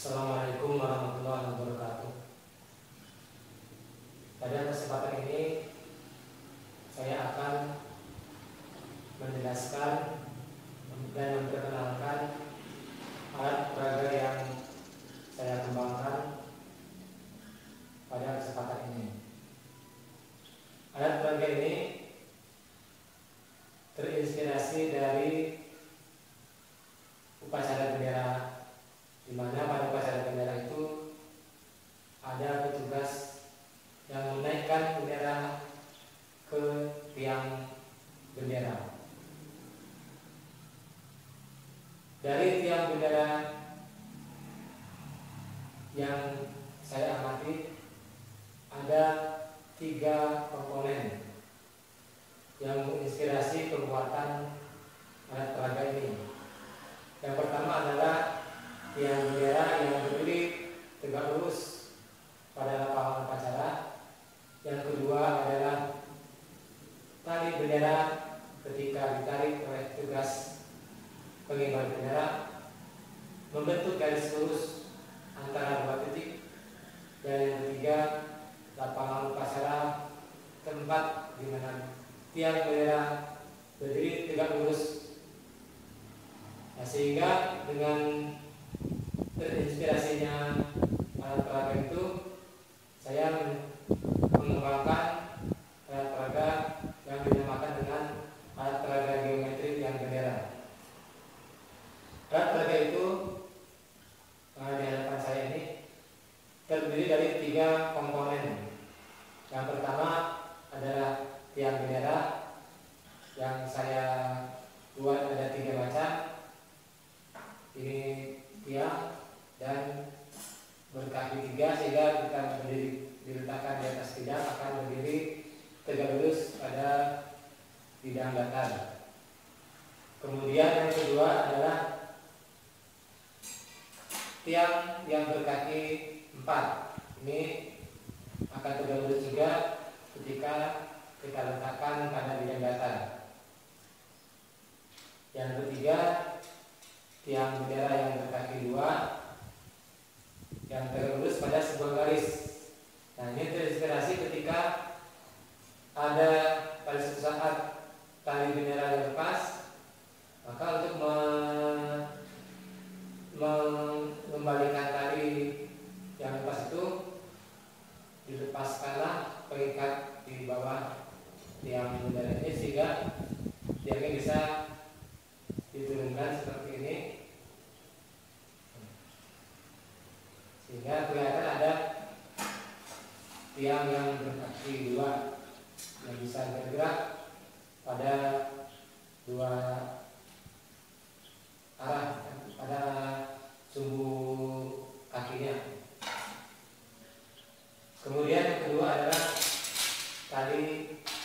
Assalamualaikum warahmatullahi wabarakatuh. Pada kesempatan ini saya akan menjelaskan dan memperkenalkan alat peraga yang saya kembangkan pada kesempatan ini. Alat peraga ini terinspirasi dari upacara bendera, di mana pada upacara bendera itu ada petugas yang menaikkan bendera ke tiang bendera. Dari tiang bendera yang saya amati ada 3 komponen yang menginspirasi pembuatan alat peraga ini. Yang pertama adalah tiang bendera yang berdiri tegak lurus pada lapangan upacara. Yang kedua adalah tali bendera ketika ditarik oleh tugas pengibar bendera membentuk garis lurus antara 2 titik. Dan yang ketiga, lapangan upacara tempat di mana tiang bendera berdiri tegak lurus. Nah, sehingga dengan terinspirasinya alat peraga itu, saya mengembangkan alat peraga yang dinamakan dengan alat peraga geometri tiang bendera. Alat peraga itu di hadapan saya ini terdiri dari 3 komponen. Yang pertama adalah tiang bendera yang saya buat ada 3 macam. Ini tiang dan berkaki 3 sehingga kita berdiri, diletakkan di atas bidang akan berdiri tegak lurus pada bidang datar. Kemudian yang kedua adalah tiang yang berkaki 4. Ini akan tegak lurus juga ketika kita letakkan pada bidang datar. Yang ketiga, tiang bendera yang berkaki 2 yang tegak lurus pada sebuah garis. Nah, ini terinspirasi ketika ada pada suatu saat tali bendera lepas, maka untuk mengembalikan tali yang lepas itu dilepaskanlah pengikat di bawah tiang bendera ini sehingga tiangnya bisa diturunkan seperti ini, sehingga kelihatan ada tiang yang berkaki 2 yang bisa bergerak pada 2 arah pada sumbu kakinya. Kemudian yang kedua adalah tali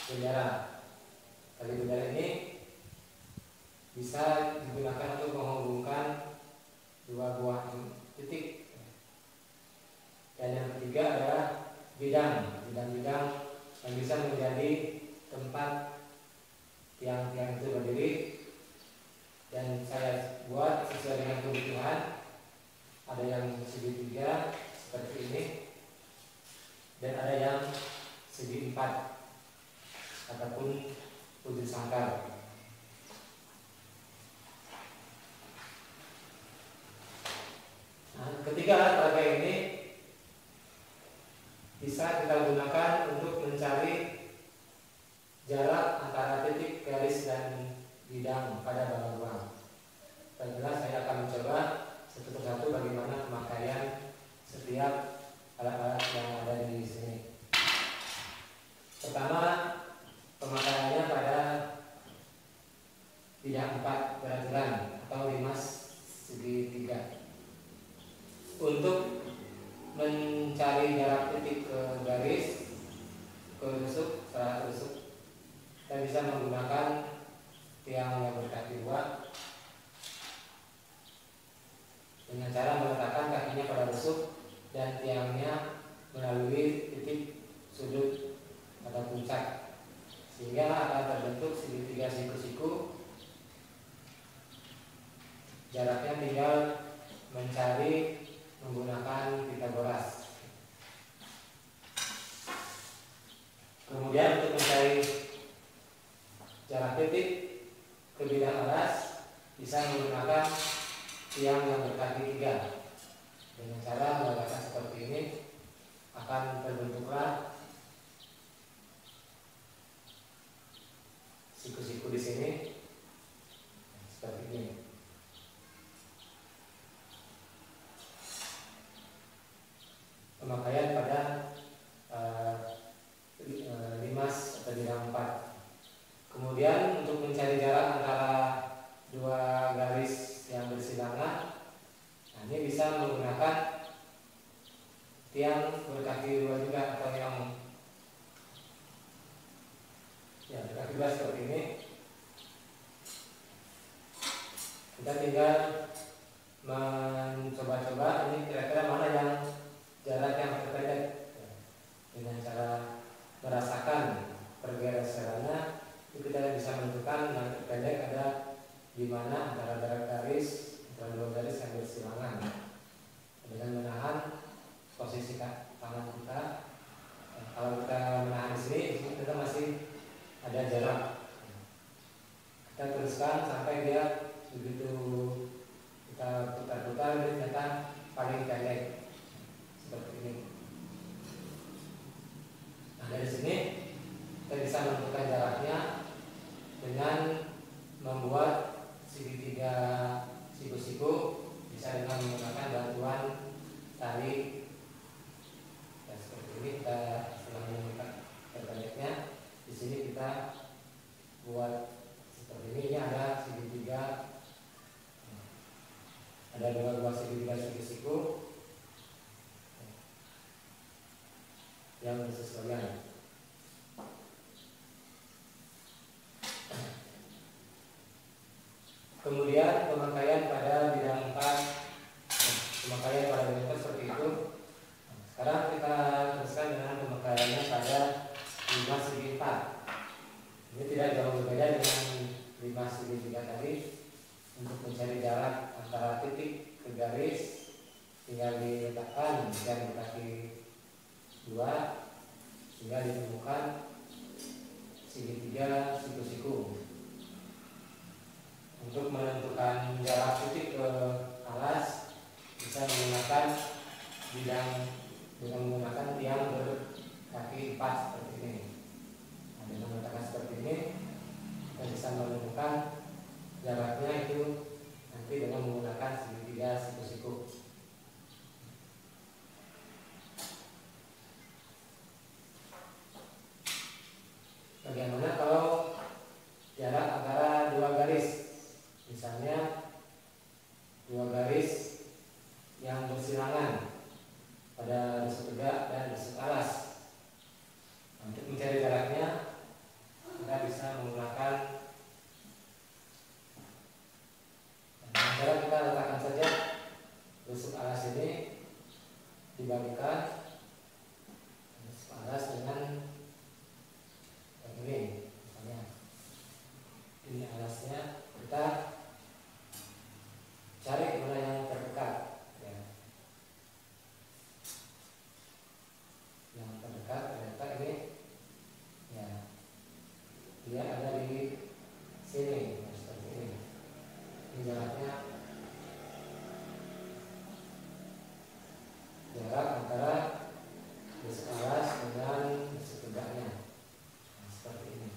bendera. Tali bendera ini bisa digunakan untuk menghubungkan 2 buah titik. Dan yang ketiga adalah bidang-bidang yang bisa menjadi tempat tiang-tiang itu berdiri. Dan saya buat sesuai dengan kebutuhan. Ada yang segitiga seperti ini, dan ada yang segi 4 ataupun wujud sangkar. Nah, ketiga alat peraga ini bisa kita gunakan untuk mencari jarak antara titik, garis, dan bidang pada bangun ruang. Dan jelas saya akan mencoba satu persatu bagaimana pemakaian setiap alat-alat yang ada di sini. Pertama, pemakaiannya pada bidang 4 berat atau 5 segi 3. Untuk mencari jarak titik ke garis, ke rusuk, secara rusuk, kita bisa menggunakan tiang yang berkaki 2 dengan cara meletakkan kakinya pada rusuk dan tiangnya melalui titik sudut pada puncak, sehingga akan terbentuk segitiga siku-siku. Jaraknya tinggal mencari menggunakan Pitagoras. Kemudian untuk mencari jarak titik ke bidang alas bisa menggunakan tiang yang berkaki 3. Dengan cara meletakkan seperti ini akan terbentuklah siku-siku di sini seperti ini. Pemakaian pada limas atau bidang 4. Kemudian untuk mencari jarak antara dua garis yang bersilangan, nah ini bisa menggunakan tiang berkaki 2 juga, atau yang berkaki 2 seperti ini. Kita tinggal mencoba-coba ini kira-kira mana yang jarak yang terpendek, dengan cara merasakan pergeserannya itu kita bisa menentukan yang terpendek ada di mana antara garis antara dua garis yang bersilangan. Dengan menahan posisi tangan kita, kalau kita menahan di sini kita masih ada jarak. Kita teruskan sampai dia begitu kita putar-putar dia ternyata paling pendek seperti ini. Nah dari sini kita bisa menentukan jaraknya dengan membuat segitiga siku-siku, bisa dengan menggunakan bantuan tali. Dan seperti ini kita setelah menemukan terpendeknya, di sini kita buat seperti ini. Ini ada segitiga, ada dua segitiga siku-siku yang bersesuaian. Kemudian pemakaian pada bidang 4, pemakaian pada bidang 4 seperti itu. Sekarang kita teruskan dengan pemakaiannya pada limas segi 4. Ini tidak jauh berbeda dengan limas segi 3 tadi. Untuk mencari jarak antara titik ke garis, tinggal diletakkan jari berkaki 2 sehingga ditemukan segitiga siku-siku. Untuk menentukan jarak titik ke alas bisa menggunakan bidang dengan menggunakan tiang berkaki 4 seperti ini. Nah, dengan meletakkan seperti ini kita bisa menemukan jaraknya itu nanti dengan menggunakan segitiga siku-siku. Bagaimana kalau jarak antara dua garis? Misalnya dua garis yang bersilangan pada rusuk tegak dan rusuk alas. Untuk mencari jaraknya kita bisa menggunakan cara kita letakkan saja rusuk alas ini dibagikan rusuk alas dengan yang ini. Misalnya ini alasnya, kita cari mana yang terdekat, ya. Yang terdekat ternyata ini, ya, dia ada di sini, ya, seperti ini. Ini jaraknya, jarak antara rusuk alas dengan rusuk tegaknya, nah, seperti ini.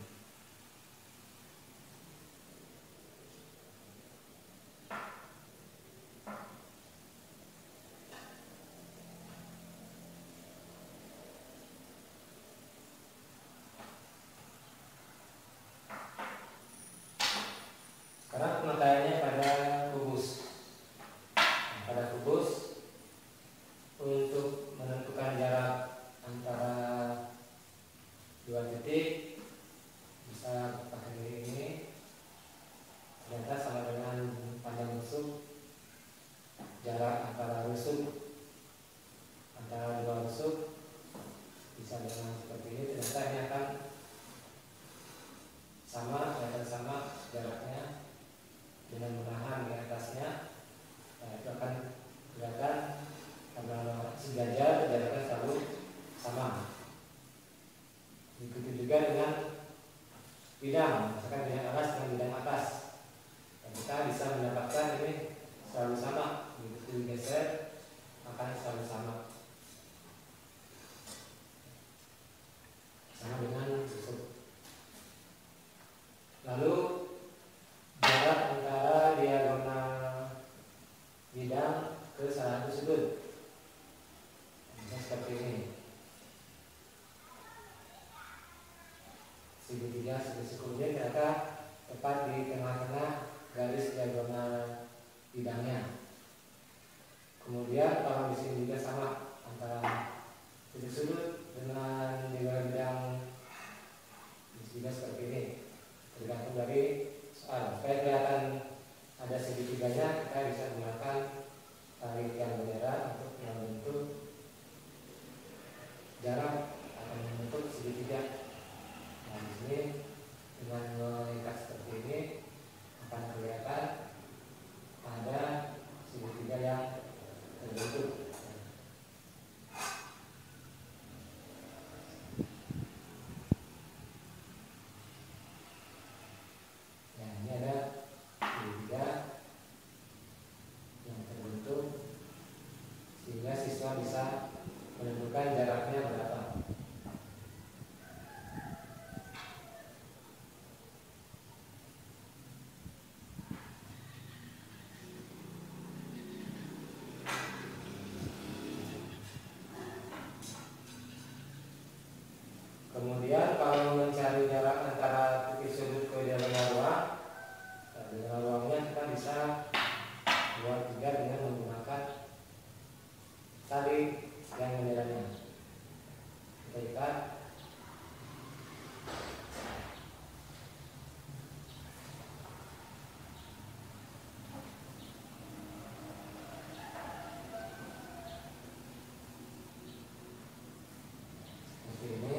Sekarang pemakaiannya pada kubus. Nah, pada kubus untuk menentukan jarak antara dua titik bisa pakai ini. Ternyata sama dengan panjang rusuk, jarak antara rusuk antara dua rusuk bisa dengan seperti ini. Ternyata ini akan sama, ternyata sama jaraknya. Dengan menahan di atasnya, nah, itu akan kelihatan bidang ke salah satu sudut. Bisa seperti ini. Segitiga sekunya ternyata tepat di tengah-tengah garis diagonal bidangnya. Kemudian kalau di sini juga sama antara titik sudut dengan bidang juga seperti ini. Tergantung dari soal. Supaya kelihatan ada segitiganya, kita bisa menggunakan tali tiang bendera untuk membentuk jarak atau membentuk segitiga. Nah, di sini dengan mengikat seperti ini akan kelihatan ada segitiga yang terbentuk. Nah, ini ada segitiga yang terbentuk sehingga siswa bisa menentukan jaraknya berapa. Kemudian kalau mencari jarak antara titik sudut ke diagonal ruang, diagonal ruangnya kita bisa buat juga dengan menggunakan tali yang benderanya. Kita ikat. Seperti ini.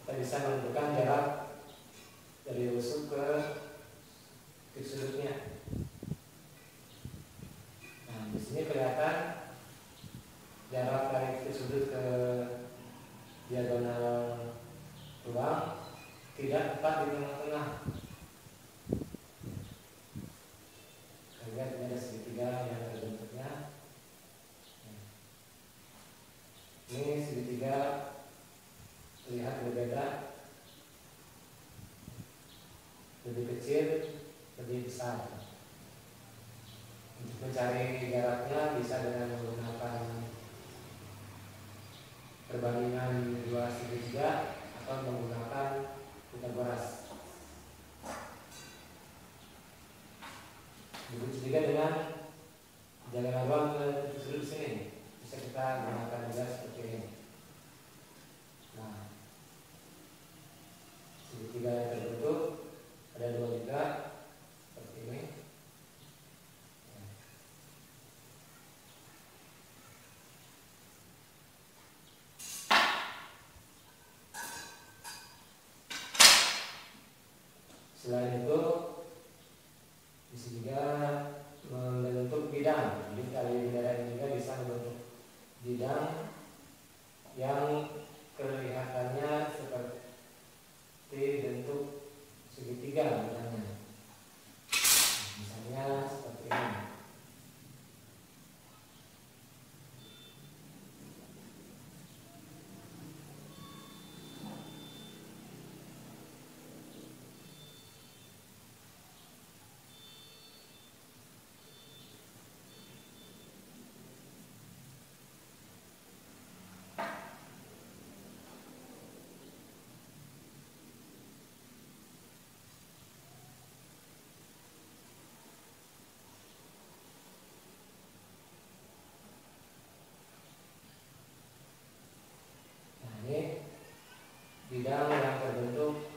Kita bisa menentukan jarak dari rusuk ke titik sudutnya. Nah, di sini kelihatan jarak dari titik sudut ke diagonal ruang tidak tepat di tengah-tengah. Lihat ini ada segitiga yang terbentuknya. Ini segitiga terlihat berbeda, lebih kecil, lebih besar. Untuk mencari jaraknya bisa dengan menggunakan perbandingan dua segitiga atau menggunakan Pitagoras. Begitu juga dengan jalan ruang ke titik sudut sini, bisa kita gunakan juga seperti ini. Nah, segitiga yang terbentuk ada dua juga seperti ini. Selain itu, bisa juga membentuk bidang. Jadi tali bendera ini juga bisa membentuk bidang yang kelihatannya seperti bentuk segitiga bidangnya. Misalnya seperti ini. Bidang yang terbentuk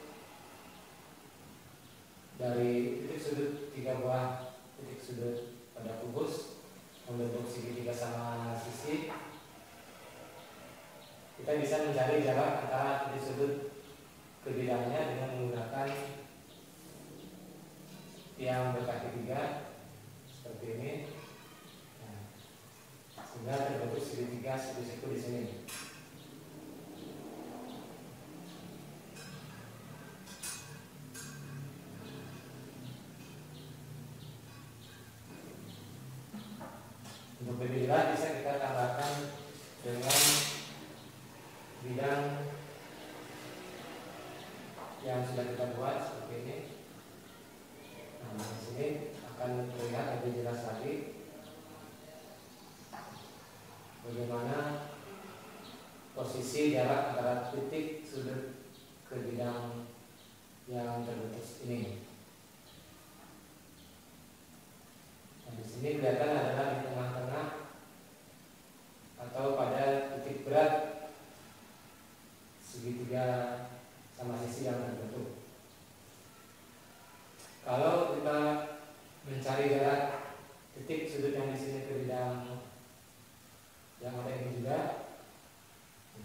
dari titik sudut tiga buah titik sudut pada kubus membentuk segitiga sama sisi. Kita bisa mencari jarak antara titik sudut ke bidangnya dengan menggunakan tiang berkaki tiga seperti ini. Nah, sehingga terbentuk segitiga siku-siku di sini. Untuk lebih jelas bisa kita tambahkan dengan bidang yang sudah kita buat seperti ini. Nah, di sini akan terlihat lebih jelas lagi bagaimana posisi jarak antara titik sudut ke bidang yang terbentuk ini. Nah, di sini kelihatan adalah di tengah-tengah atau pada titik berat segitiga sama sisi yang terbentuk. Kalau kita mencari jarak titik sudut yang di sini ke bidang yang ada ini juga,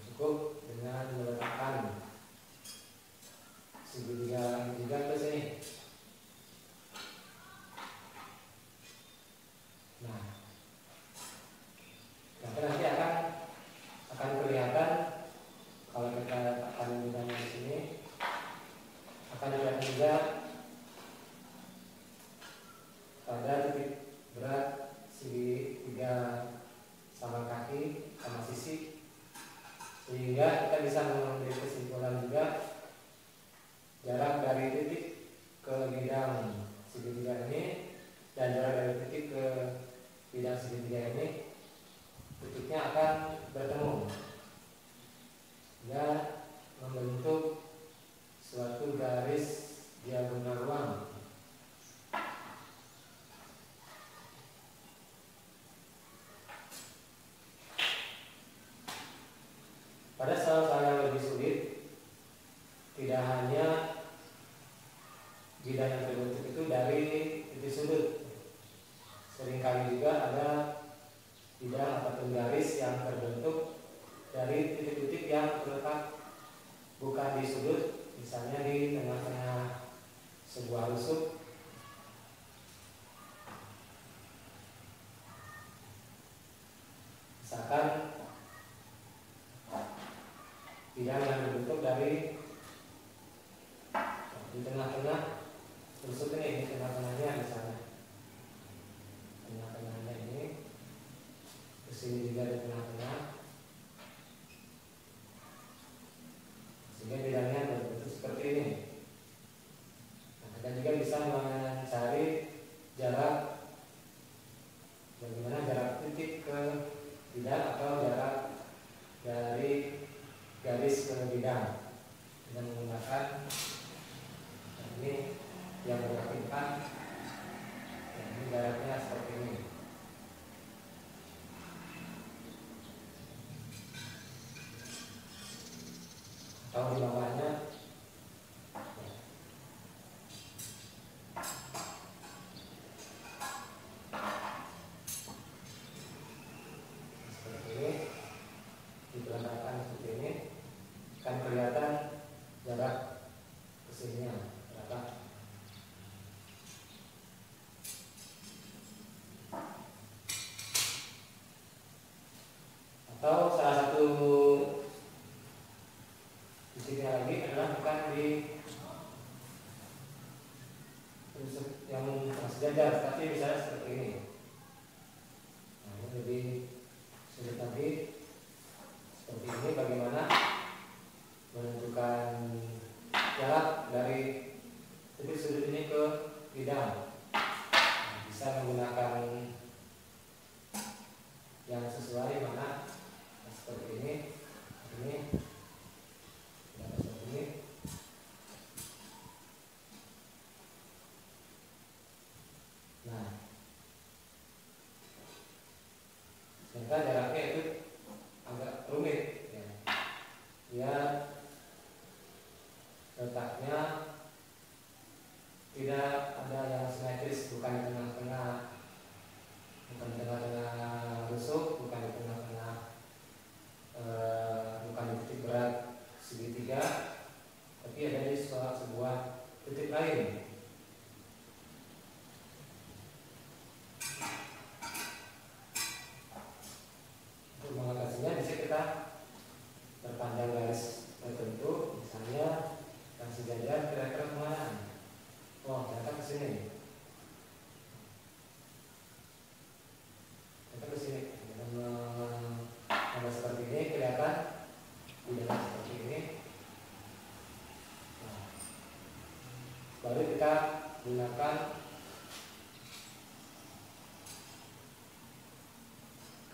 cukup dengan meletakkan segitiga ini juga ke sini. Nah, nanti akan kelihatan kalau kita letakkan bidangnya di sini, akan kelihatan juga pada titik berat segitiga sama kaki sama sisi, sehingga kita bisa mengambil kesimpulan juga jarak dari titik ke bidang segitiga ini dan jarak dari titik ke bidang segitiga ini, titiknya akan bertemu dan membentuk suatu garis diagonal ruang. Pada soal-soal yang lebih sulit, tidak hanya bidang yang terbentuk itu dari titik sudut, seringkali juga ada bidang ataupun garis yang terbentuk dari titik-titik yang terletak bukan di sudut, misalnya di tengah-tengah sebuah rusuk. Misalkan bidang yang terbentuk dari di tengah-tengah rusuk ini, di tengah-tengahnya misalnya, tengah-tengahnya ini, kesini juga di tengah-tengah, sehingga bidangnya terbentuk seperti ini. Nah, kita juga bisa mencari jarak, bagaimana jarak titik ke bidang atau jarak dari garis ke bidang dengan menggunakan ini yang berartikan ini jaraknya seperti ini. Atau di bawahnya seperti ini, diperletakkan seperti ini, akan kelihatan jarak kesininya berapa. Atau salah satu titiknya lagi adalah bukan di yang sejajar, tapi misalnya seperti ini. Nah, ini lebih sulit lagi. Seperti ini, bagaimana menentukan jarak dari titik sudut ini ke bidang. Nah, bisa menggunakan yang sesuai, mana seperti ini, dan seperti ini. Nah, sementara jaraknya itu agak rumit, ya. Dia letaknya tidak ada yang simetris, bukan di tengah-tengah, bukan di tengah-tengah rusuk, bukan di tengah-tengah, bukan di titik berat segitiga, tapi ada di sebuah titik lain. Untuk mengatasinya bisa kita perpanjang garis tertentu, misalnya yang sejajar kira-kira kemana? Oh, ternyata ke sini. Ternyata ke sini.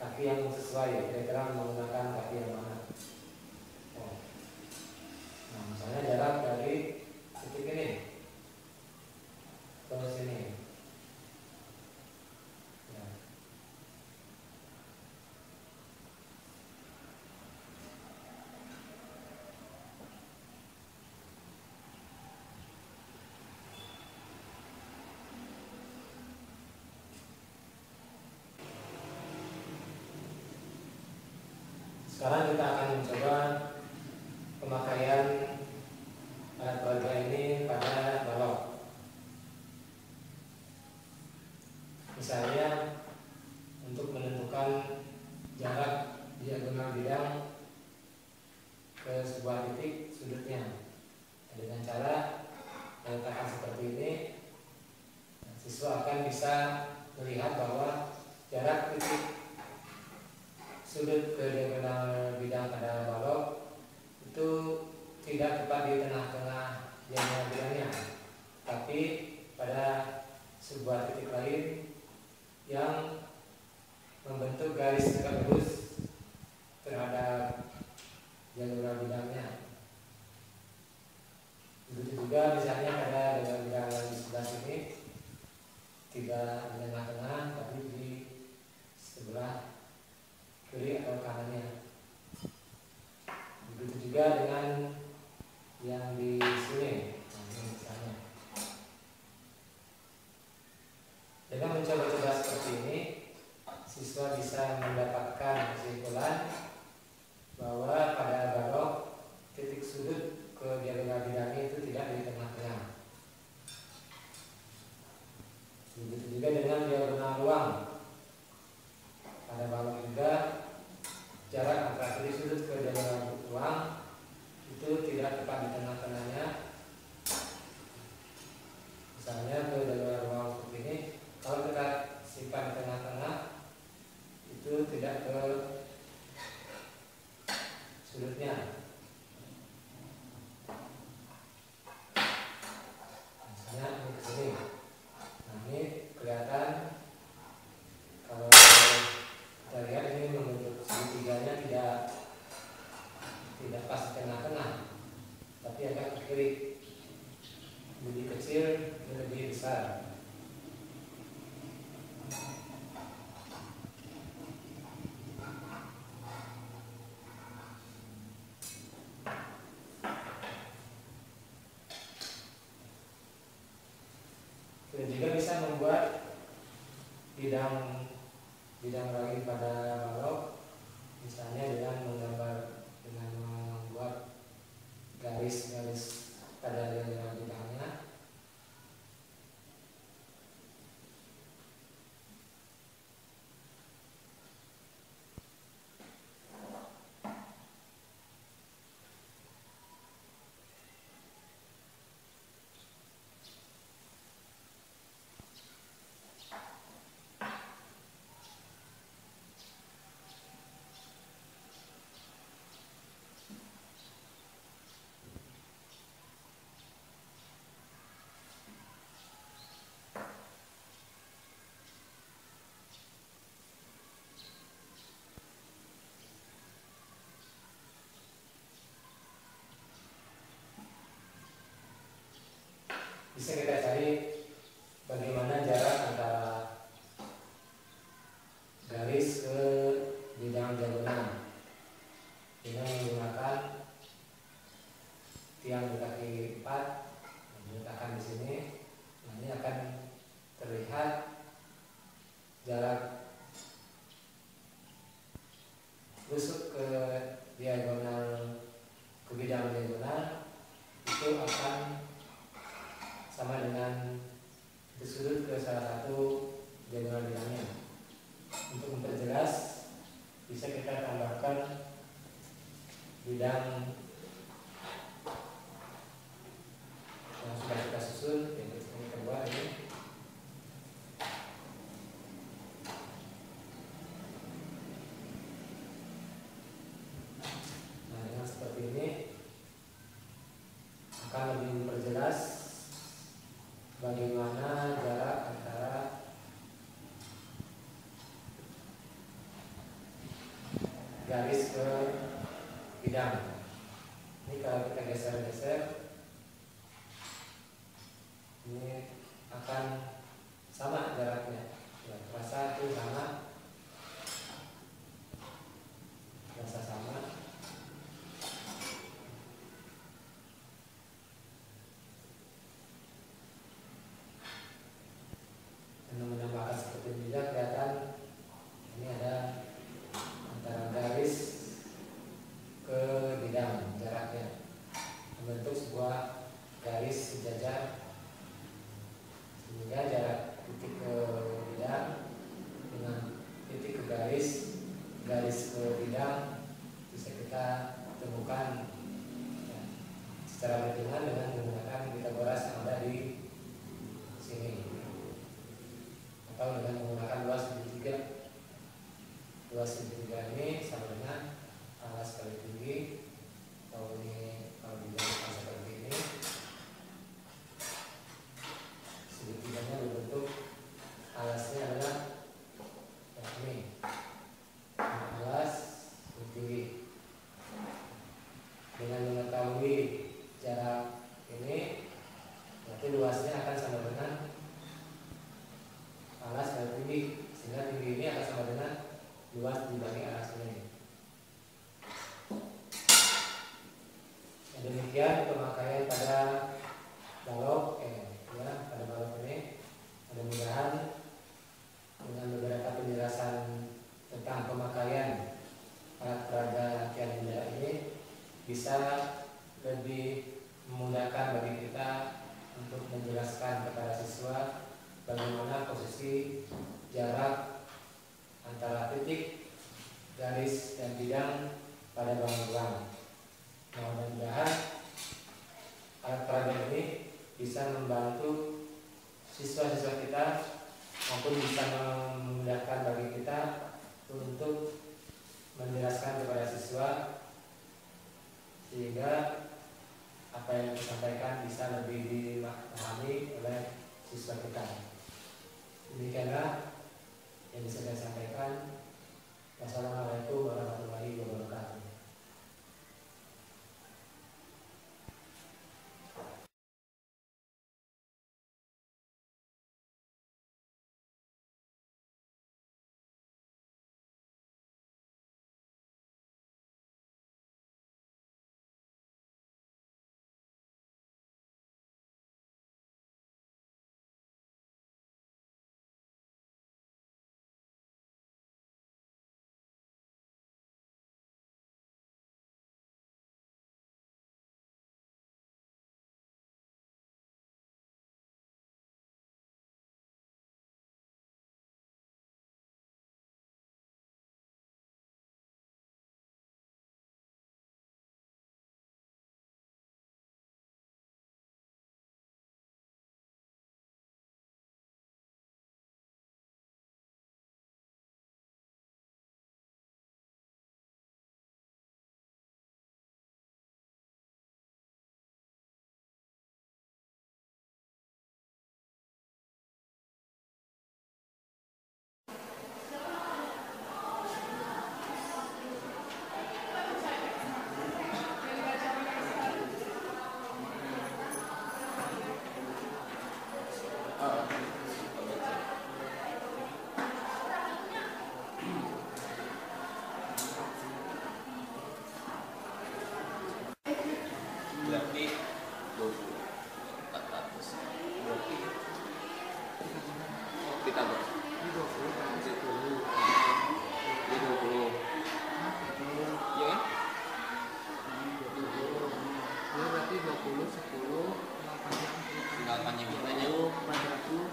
kaki yang sesuai ya, kira-kira menggunakan kaki yang mana. Oh. Nah, misalnya jarak dari titik ini ke sini. Ya. Sekarang kita akan mencoba pemakaian alat peraga ini pada balok. Misalnya untuk menentukan jarak diagonal bidang ke sebuah titik sudutnya dengan cara meletakkan seperti ini, siswa akan bisa melihat bahwa jarak titik sudut ke diagonal bidang pada balok itu tidak tepat di tengah-tengah diagonal bidangnya, tapi pada sebuah titik lain yang membentuk garis tegak lurus terhadap diagonal bidangnya. Begitu juga misalnya pada diagonal bidang di sebelah sini tidak di tengah-tengah, tapi di sebelah kiri atau kanannya. Begitu juga dengan yang di sini. Nah, ini misalnya. Dengan mencoba-coba seperti ini, siswa bisa mendapatkan kesimpulan bahwa pada balok titik sudut ke diagonal bidangnya itu tidak di tengah-tengah. Begitu juga dengan diagonal ruang. Pada balok juga jarak antara titik sudut ke diagonal ruang itu tidak tepat di tengah-tengahnya. Misalnya ke diagonal ruang seperti ini, kalau kita simpan di tengah-tengah itu tidak ke sudutnya. Misalnya ini ke sini. Nah, ini kelihatan kalau kita lihat ini membentuk segitiganya tidak pas di tengah-tengah, tapi agak ke kiri, lebih kecil dan lebih besar. Kita juga bisa membuat bidang lain pada balok, misalnya dengan membuat garis-garis pada diagonal bidangnya. Bisa kita cari bagaimana jarak antara garis ke bidang diagonal dengan menggunakan tiang berkaki 4 diletakkan di sini. Nah, ini akan terlihat jarak tusuk ke diagonal, ke bidang diagonal itu akan sama dengan titik sudut ke salah satu diagonal bidangnya. Untuk memperjelas, bisa kita tambahkan bidang yang sudah kita susun, yaitu ini kedua ini. Nah, dengan seperti ini akan lebih memperjelas bagaimana jarak antara garis ke bidang. Ini kalau kita geser-geser, ini akan sama jaraknya. Ya, terasa itu sama, terasa sama. Dan menambahkan seperti ini juga kelihatan ini ada antara garis ke bidang jaraknya, membentuk sebuah garis sejajar sehingga jarak titik ke bidang dengan titik ke garis ke bidang bisa kita temukan ya, secara berhitungan dengan menggunakan Pitagoras yang ada di sini, atau dengan menggunakan luas segitiga. Luas segitiga ini sama dengan alas kali tinggi, atau ini kalau dijelaskan seperti ini, segitiganya berbentuk alasnya adalah ini alas tinggi. Dengan mengetahui jarak ini, berarti luasnya akan sama dengan alas kali tinggi, sehingga tinggi ini akan sama dengan luas dibagi alas ini. Demikian pemakaian pada balok pada balok ini. Mudah-mudahan dengan beberapa penjelasan tentang pemakaian alat peraga latihan benda ini bisa lebih memudahkan bagi kita untuk menjelaskan kepada siswa bagaimana posisi jarak antara titik, garis, dan bidang pada bangunan. Mudah-mudahan alat peraga ini bisa membantu siswa-siswa kita maupun bisa memudahkan bagi kita untuk menjelaskan kepada siswa sehingga apa yang disampaikan bisa lebih dipahami oleh siswa kita. Demikianlah yang bisa saya sampaikan. Wassalamualaikum warahmatullahi wabarakatuh.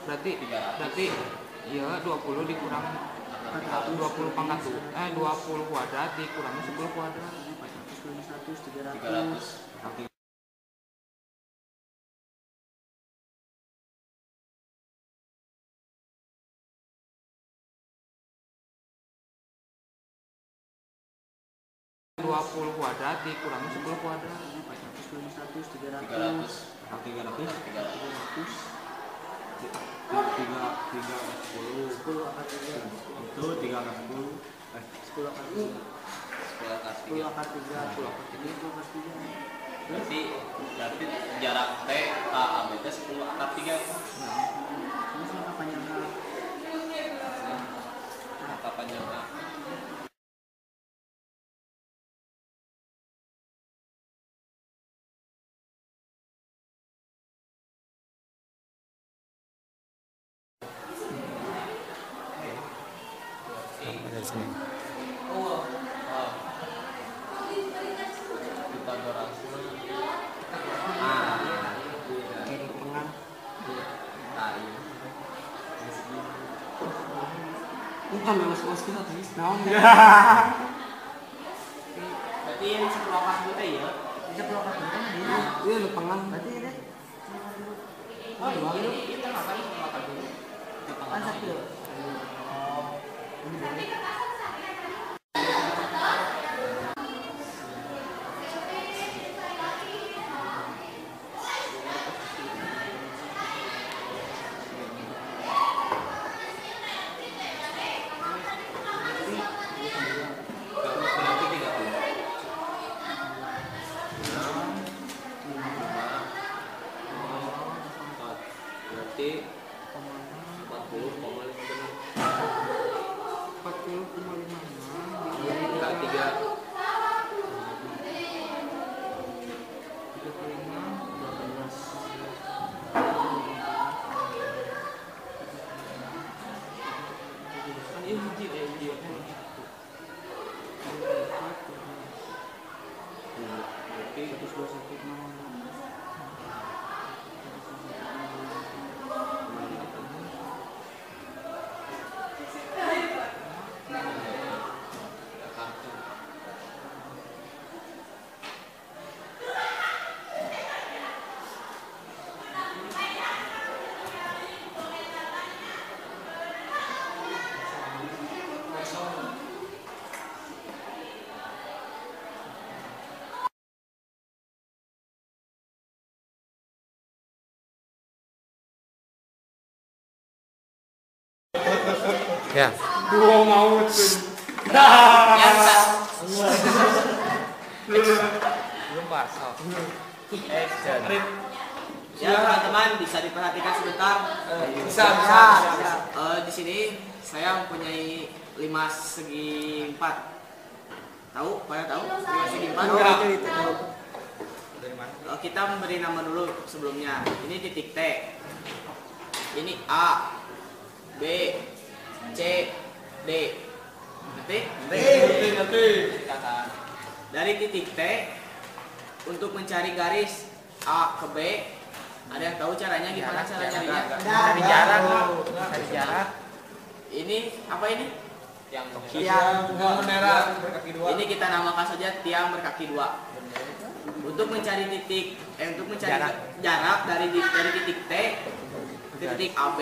Berarti ya 20 dikurang 20 pangkat 20 kuadrat dikurangi 10 kuadrat 300 20 kuadrat dikurangi 10 kuadrat 300 itu 3 kali 10 10 kali 10 10 akar 3. Berarti jarak T ke AB itu 10 akar 3. Terus maka panjang A. Maka panjang A. Pitagoras. Kiri tengah. Bukan mas kita tulis naon. Berarti yang 10 akar dulu ya. 10 akar dulu kan dia. Iya lu tengah. Berarti ini. Oh, dua dulu. Kita makan 10 akar dulu. Kan 1. Oh. Ini berarti 40,56. 40,56 Enggak 3. Ya. Dua maut tuh. Belum pasal. ya teman-teman bisa diperhatikan sebentar. Bisa. Di sini saya mempunyai 5 segi 4. Tahu? Pada tahu? 5 segi 4? Kita memberi nama dulu sebelumnya. Ini titik T. Ini A, B, C, D. Ngerti? Nanti. Dari titik T untuk mencari garis A ke B, ada yang tahu caranya gimana cara nyarinya? Dari jarak. Ini apa ini? Yang Bendera berkaki 2. Ini kita namakan saja tiang berkaki 2. Untuk mencari jarak dari titik T ke titik AB,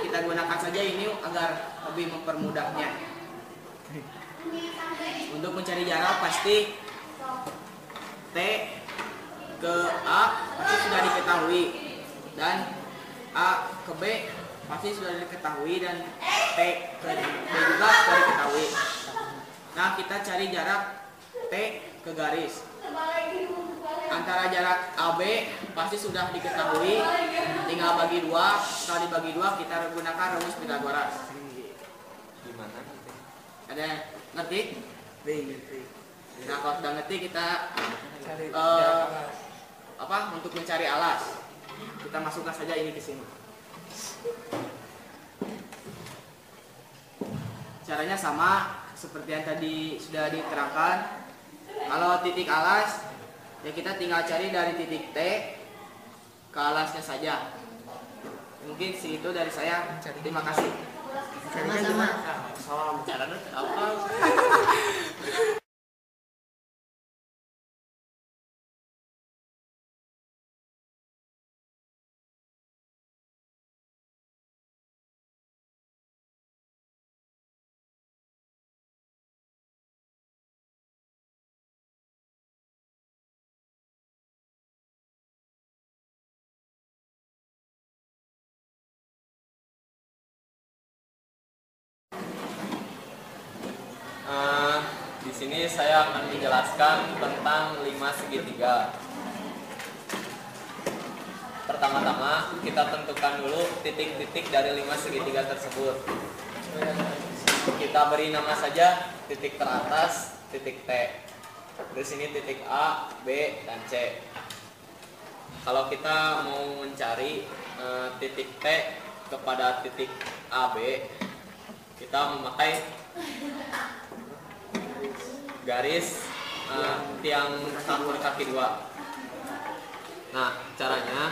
kita gunakan saja ini agar lebih mempermudahnya. Untuk mencari jarak pasti T ke A pasti sudah diketahui, dan A ke B pasti sudah diketahui, dan T ke B juga sudah diketahui. Nah, kita cari jarak T ke garis. Antara jarak AB pasti sudah diketahui, tinggal bagi 2. Setelah dibagi 2 kita gunakan rumus Pitagoras. gimana? Ada yang ngerti? Nah, kalau sudah ngerti kita untuk mencari alas, kita masukkan saja ini ke sini. Caranya sama seperti yang tadi sudah diterangkan. Kalau titik alas, ya kita tinggal cari dari titik T ke alasnya saja. Mungkin segitu dari saya. Terima kasih. Caranya gimana? Caranya apa? sini saya akan menjelaskan tentang 5 segitiga. Pertama-tama kita tentukan dulu titik-titik dari 5 segitiga tersebut. Kita beri nama saja titik teratas, titik T. Di sini titik A, B, dan C. Kalau kita mau mencari titik T kepada titik A, B, kita memakai garis tiang berkaki 2. Nah, caranya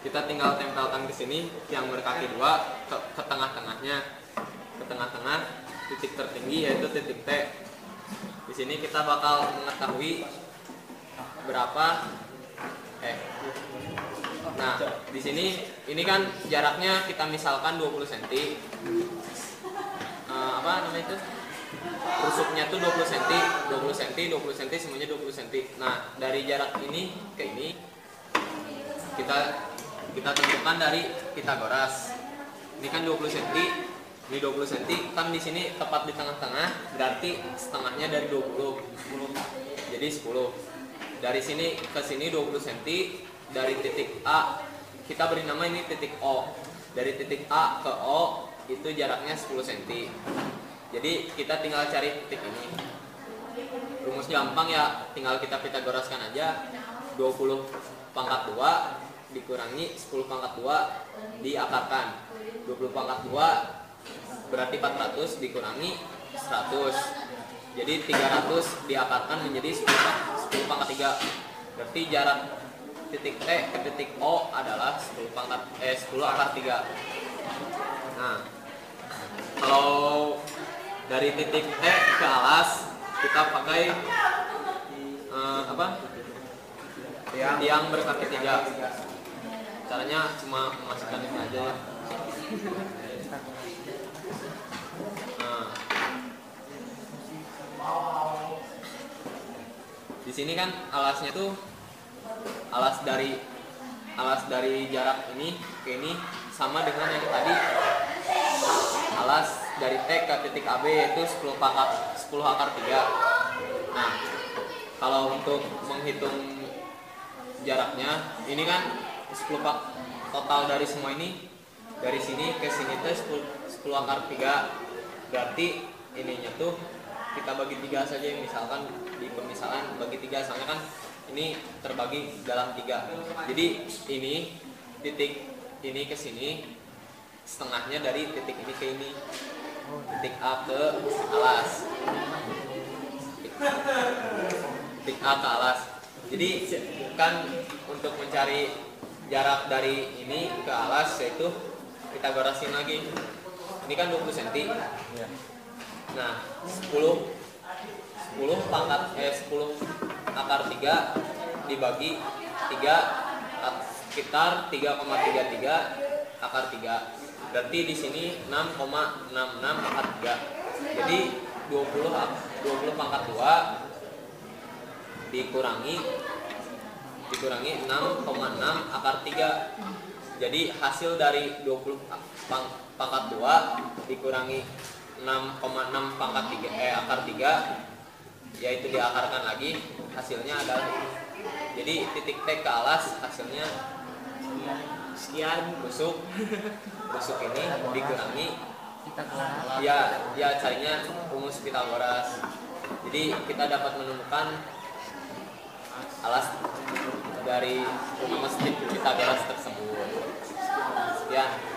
kita tinggal tempelkan ke sini tiang berkaki 2 ke tengah-tengahnya. Ke tengah-tengah titik tertinggi yaitu titik T. Di sini kita bakal mengetahui berapa Nah, di sini ini kan jaraknya kita misalkan 20 cm. Apa namanya itu? Rusuknya tuh 20 cm, 20 cm, 20 cm, semuanya 20 cm. Nah, dari jarak ini ke ini kita tentukan dari Pythagoras. Ini kan 20 cm, ini 20 cm, kan di sini tepat di tengah-tengah, berarti setengahnya dari 20. Jadi 10. Dari sini ke sini 20 cm, dari titik A kita beri nama ini titik O. Dari titik A ke O itu jaraknya 10 cm. Jadi kita tinggal cari titik ini. Rumus gampang ya, tinggal kita Pythagoraskan aja. 20 pangkat 2 dikurangi 10 pangkat 2 diakarkan. 20 pangkat 2 berarti 400 dikurangi 100. Jadi 300 diakarkan menjadi 10 pangkat 3. Berarti jarak titik T ke titik O adalah 10 akar 3. Nah, kalau dari titik T ke alas kita pakai tiang berkaki 3. Caranya cuma memasukkan ini aja ya. Nah, di sini kan alasnya tuh alas dari jarak ini ke ini sama dengan yang tadi, alas dari T ke titik AB yaitu 10 akar 3. Nah, kalau untuk menghitung jaraknya ini kan 10 total dari semua ini, dari sini ke sini tuh 10 akar 3. Berarti ininya tuh kita bagi 3 saja, misalkan di pemisalan bagi 3, soalnya kan ini terbagi dalam 3. Jadi ini titik ini ke sini setengahnya dari titik ini ke ini. Titik A ke alas. Titik A ke alas. Jadi kan untuk mencari jarak dari ini ke alas yaitu kita Pythagorasin lagi. Ini kan 20 cm. Nah, 10 akar 3 dibagi 3 sekitar 3,33 akar 3. Berarti di sini 6,66 akar 3. Jadi 20 pangkat 2 dikurangi 6,6 akar 3. Jadi hasil dari 20 pangkat 2 dikurangi 6,6 pangkat 3 akar 3 yaitu diakarkan lagi, hasilnya adalah ini. Jadi titik T ke alas hasilnya sekian. Rusuk ini dikurangi ya carinya rumus Pythagoras. Jadi kita dapat menemukan alas dari rumus Pythagoras tersebut. Sekian.